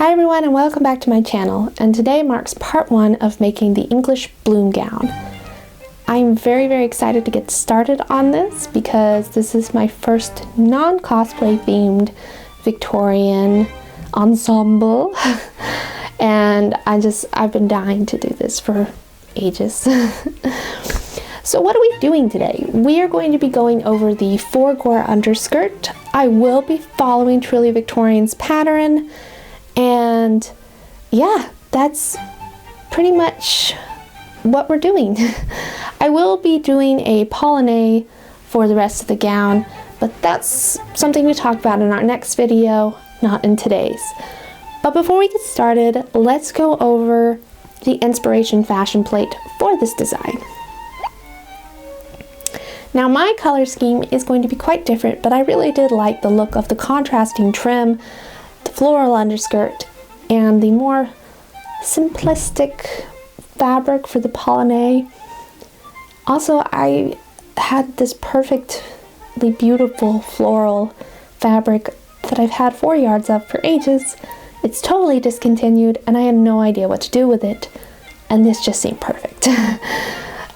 Hi everyone and welcome back to my channel, and today marks part 1 of making the English bloom gown. I'm very excited to get started on this because this is my first non-cosplay themed Victorian ensemble and I've been dying to do this for ages. So what are we doing today? We are going to be going over the Gore underskirt. I will be following Truly Victorian's pattern. And yeah, that's pretty much what we're doing. I will be doing a polonais for the rest of the gown, but that's something we talk about in our next video, not in today's. But before we get started, let's go over the inspiration fashion plate for this design. Now my color scheme is going to be quite different, but I really did like the look of the contrasting trim, the floral underskirt, and the more simplistic fabric for the polonais. Also, I had this perfectly beautiful floral fabric that I've had 4 yards of for ages. It's totally discontinued and I had no idea what to do with it, and this just seemed perfect.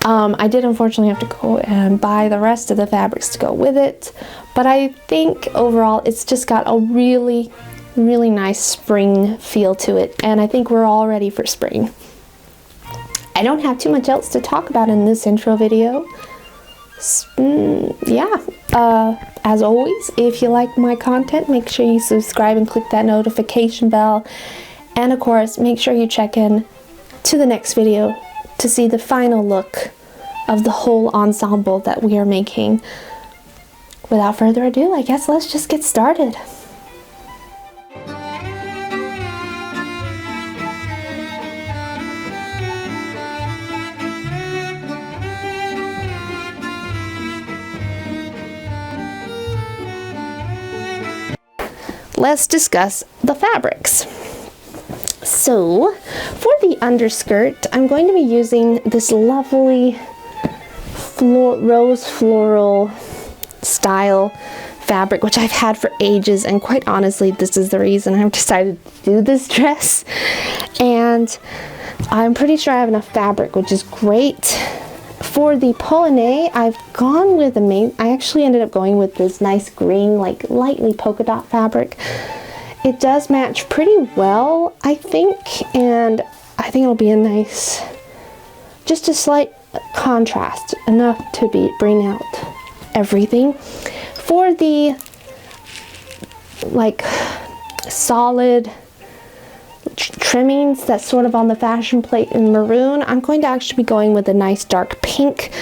I did unfortunately have to go and buy the rest of the fabrics to go with it, but I think overall it's just got a really nice spring feel to it, and I think we're all ready for spring. I don't have too much else to talk about in this intro video. As always, if you like my content, make sure you subscribe and click that notification bell, and of course make sure you check in to the next video to see the final look of the whole ensemble that we are making. Without further ado, I guess let's just get started. Let's discuss the fabrics. So, for the underskirt, I'm going to be using this lovely rose floral style fabric, which I've had for ages, and quite honestly, this is the reason I've decided to do this dress. And I'm pretty sure I have enough fabric, which is great. For the polonais, I've gone with I actually ended up going with this nice green, like lightly polka dot fabric. It does match pretty well, I think, and I think it'll be a nice, just a slight contrast, enough to bring out everything. For the like solid trimmings that's sort of on the fashion plate in maroon, I'm going to actually be going with a nice dark pink,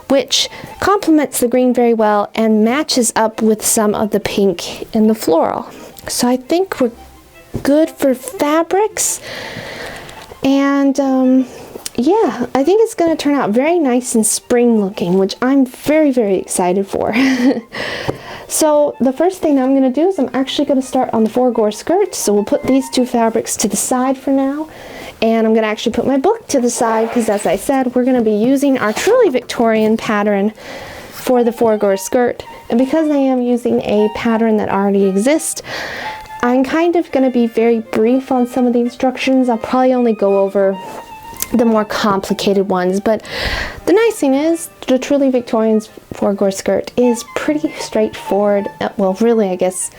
which complements the green very well and matches up with some of the pink in the floral. So I think we're good for fabrics, and yeah, I think it's going to turn out very nice and spring looking, which I'm very excited for. So the first thing I'm going to do is I'm actually going to start on the Gore skirt. So we'll put these two fabrics to the side for now, and I'm going to actually put my book to the side because, as I said, we're going to be using our Truly Victorian pattern for the Gore skirt. And because I am using a pattern that already exists, I'm kind of going to be very brief on some of the instructions. I'll probably only go over the more complicated ones, but the nice thing is the Truly Victorian's Gore skirt is pretty straightforward. Well, really, I guess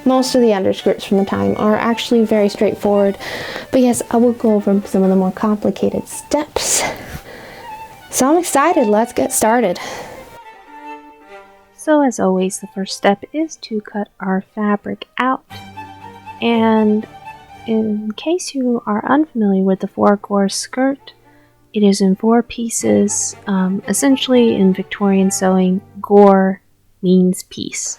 most of the underskirts from the time are actually very straightforward, but yes, I will go over some of the more complicated steps. So I'm excited. Let's get started. So as always, the first step is to cut our fabric out, and in case you are unfamiliar with the Gore skirt, it is in 4 pieces. Essentially, in Victorian sewing, Gore means peace.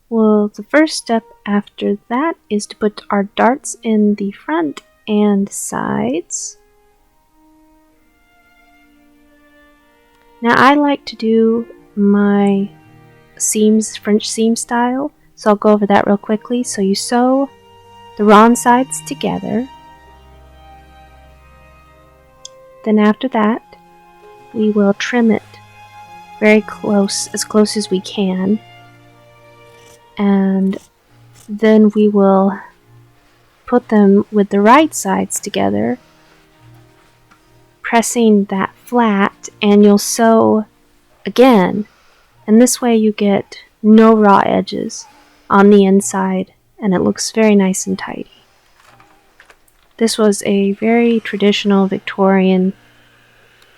Well, the first step after that is to put our darts in the front and sides. Now I like to do my seams French seam style, so I'll go over that real quickly. So you sew the wrong sides together, then after that we will trim it very close, as close as we can. And then we will put them with the right sides together, pressing that flat, and you'll sew again. And this way you get no raw edges on the inside, and it looks very nice and tidy. This was a very traditional Victorian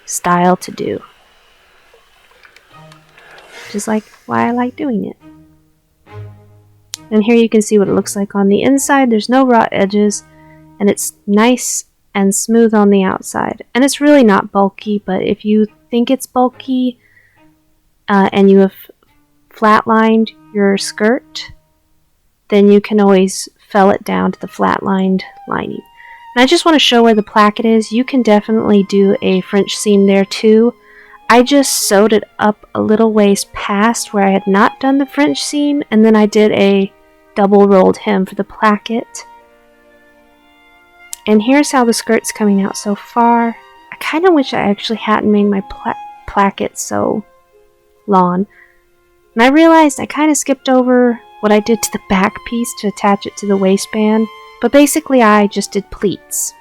style to do. Just like why I like doing it. And here you can see what it looks like on the inside. There's no raw edges, and it's nice and smooth on the outside. And it's really not bulky, but if you think it's bulky and you have flatlined your skirt, then you can always fell it down to the flatlined lining. And I just want to show where the placket is. You can definitely do a French seam there too. I just sewed it up a little ways past where I had not done the French seam, and then I did a double rolled hem for the placket. And here's how the skirt's coming out so far. I kind of wish I actually hadn't made my placket so long. And I realized I kind of skipped over what I did to the back piece to attach it to the waistband, but basically I just did pleats.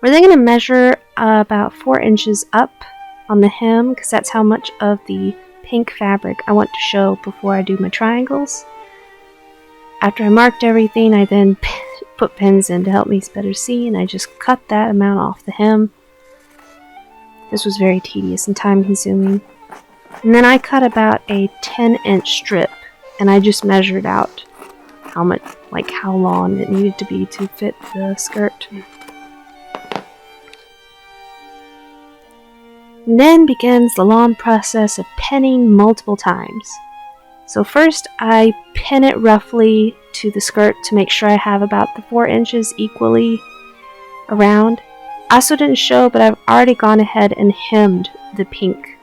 We're then going to measure about 4 inches up on the hem, because that's how much of the pink fabric I want to show before I do my triangles. After I marked everything, I then put pins in to help me better see, and I just cut that amount off the hem. This was very tedious and time consuming. And then I cut about a 10-inch strip, and I just measured out how much, like how long it needed to be to fit the skirt. And then begins the long process of pinning multiple times. So first I pin it roughly to the skirt to make sure I have about the 4 inches equally around. I also didn't show, but I've already gone ahead and hemmed the pink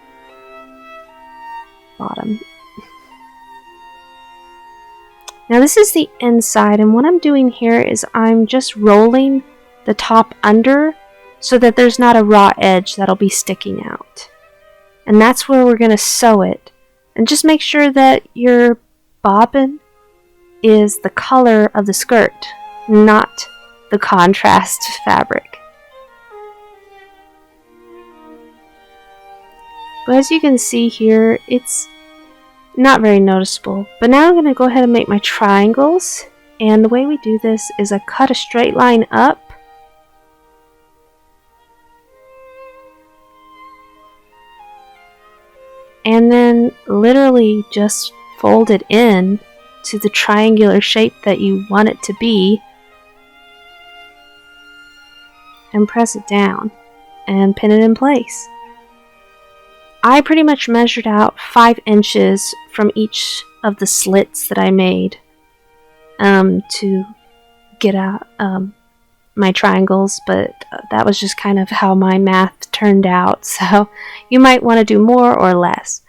bottom. Now this is the inside, and what I'm doing here is I'm just rolling the top under so that there's not a raw edge that'll be sticking out. And that's where we're going to sew it. And just make sure that your bobbin is the color of the skirt, not the contrast fabric. But as you can see here, it's not very noticeable. But now I'm going to go ahead and make my triangles. And the way we do this is I cut a straight line up. And then literally just fold it in to the triangular shape that you want it to be. And press it down and pin it in place. I pretty much measured out 5 inches from each of the slits that I made to get out my triangles, but that was just kind of how my math turned out, so you might want to do more or less.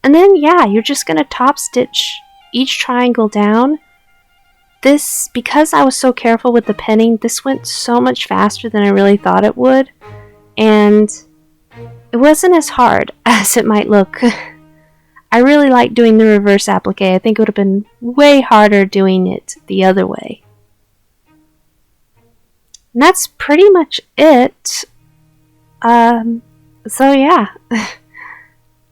And then yeah, you're just going to top stitch each triangle down. This, because I was so careful with the pinning, this went so much faster than I really thought it would, and it wasn't as hard as it might look. I really like doing the reverse applique. I think it would have been way harder doing it the other way. And that's pretty much it. So yeah.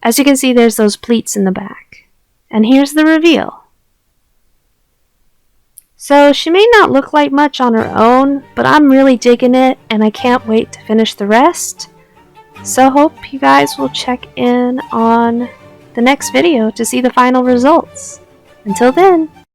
As you can see, there's those pleats in the back. And here's the reveal. So she may not look like much on her own, but I'm really digging it, and I can't wait to finish the rest. So hope you guys will check in on the next video to see the final results. Until then.